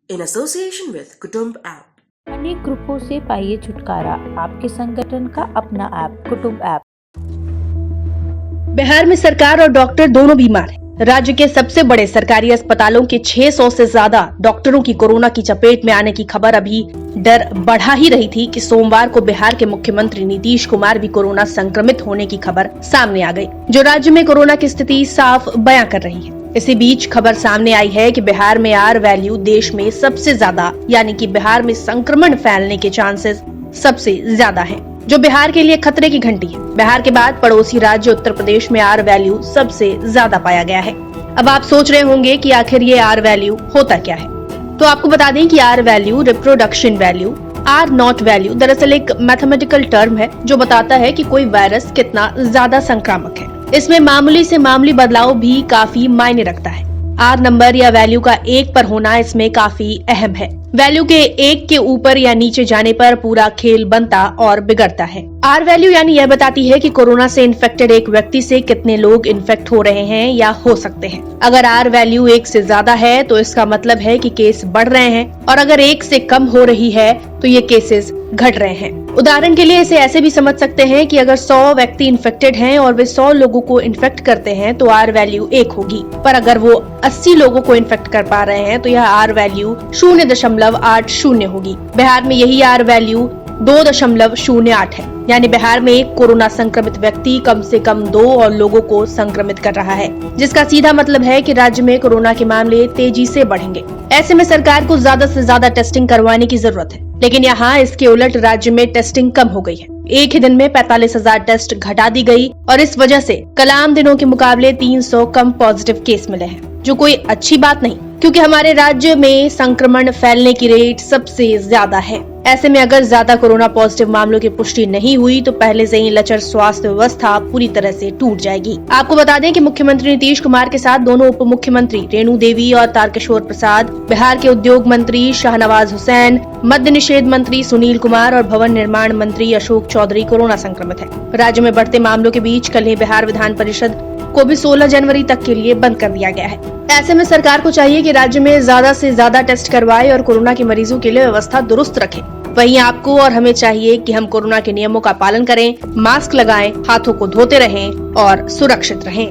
in association with Kutumb app. अनेक ग्रुपों से पाइए छुटकारा, आपके संगठन का अपना ऐप कुटुंब ऐप। बिहार में सरकार और डॉक्टर दोनों बीमार हैं। राज्य के सबसे बड़े सरकारी अस्पतालों के 600 से ज्यादा डॉक्टरों की कोरोना की चपेट में आने की खबर अभी डर बढ़ा ही रही थी कि सोमवार को बिहार के मुख्यमंत्री नीतीश कुमार भी कोरोना संक्रमित होने की खबर सामने आ गई, जो राज्य में कोरोना की स्थिति साफ बयां कर रही है। इसी बीच खबर सामने आई है कि बिहार में आर वैल्यू देश में सबसे ज्यादा, यानी कि बिहार में संक्रमण फैलने के चांसेस सबसे ज्यादा हैं, जो बिहार के लिए खतरे की घंटी है। बिहार के बाद पड़ोसी राज्य उत्तर प्रदेश में आर वैल्यू सबसे ज्यादा पाया गया है। अब आप सोच रहे होंगे कि आखिर ये आर वैल्यू होता क्या है, तो आपको बता दें कि R value reproduction value R naught value दरअसल एक मैथमेटिकल टर्म है जो बताता है कि कोई वायरस कितना ज्यादा संक्रामक है। इसमें मामूली से मामूली बदलाव भी काफी मायने रखता है। आर नंबर या वैल्यू का 1 पर होना इसमें काफी अहम है। वैल्यू के 1 के ऊपर या नीचे जाने पर पूरा खेल बनता और बिगड़ता है। आर वैल्यू यानी यह बताती है कि कोरोना से इन्फेक्टेड एक व्यक्ति से कितने लोग इन्फेक्ट हो रहे हैं या हो सकते हैं। अगर आर वैल्यू 1 से ज्यादा है तो इसका मतलब है कि केस बढ़ रहे हैं, और अगर 1 से कम हो रही है तो ये केसेस घट रहे हैं। उदाहरण के लिए इसे ऐसे भी समझ सकते हैं कि अगर 100 व्यक्ति इन्फेक्टेड हैं और वे 100 लोगों को इन्फेक्ट करते हैं तो आर वैल्यू 1 होगी, पर अगर वो 80 लोगों को इन्फेक्ट कर पा रहे हैं तो यह आर वैल्यू 0.80 होगी। बिहार में यही आर वैल्यू 2.08 है, यानी बिहार में एक कोरोना संक्रमित व्यक्ति कम से कम 2 और लोगों को संक्रमित कर रहा है, जिसका सीधा मतलब है कि राज्य में कोरोना के मामले तेजी से बढ़ेंगे। ऐसे में सरकार को ज्यादा से ज्यादा टेस्टिंग करवाने की जरूरत है, लेकिन यहाँ इसके उलट राज्य में टेस्टिंग कम हो गई है। एक ही दिन में 45,000 टेस्ट घटा दी गई और इस वजह से कल आम दिनों के मुकाबले 300 कम पॉजिटिव केस मिले हैं, जो कोई अच्छी बात नहीं, क्योंकि हमारे राज्य में संक्रमण फैलने की रेट सबसे ज्यादा है। ऐसे में अगर ज्यादा कोरोना पॉजिटिव मामलों की पुष्टि नहीं हुई तो पहले से ही लचर स्वास्थ्य व्यवस्था पूरी तरह से टूट जाएगी। आपको बता दें कि मुख्यमंत्री नीतीश कुमार के साथ दोनों उप मुख्यमंत्री रेणु देवी और तारकिशोर प्रसाद, बिहार के उद्योग मंत्री शाहनवाज हुसैन, मद्य निषेध मंत्री सुनील कुमार और भवन निर्माण मंत्री अशोक चौधरी कोरोना संक्रमित है। राज्य में बढ़ते मामलों के बीच कल ही बिहार विधान परिषद को भी 16 जनवरी तक के लिए बंद कर दिया गया है। ऐसे में सरकार को चाहिए कि राज्य में ज्यादा से ज्यादा टेस्ट करवाए और कोरोना के मरीजों के लिए व्यवस्था दुरुस्त रखे। वहीं आपको और हमें चाहिए कि हम कोरोना के नियमों का पालन करें, मास्क लगाएं, हाथों को धोते रहें और सुरक्षित रहें।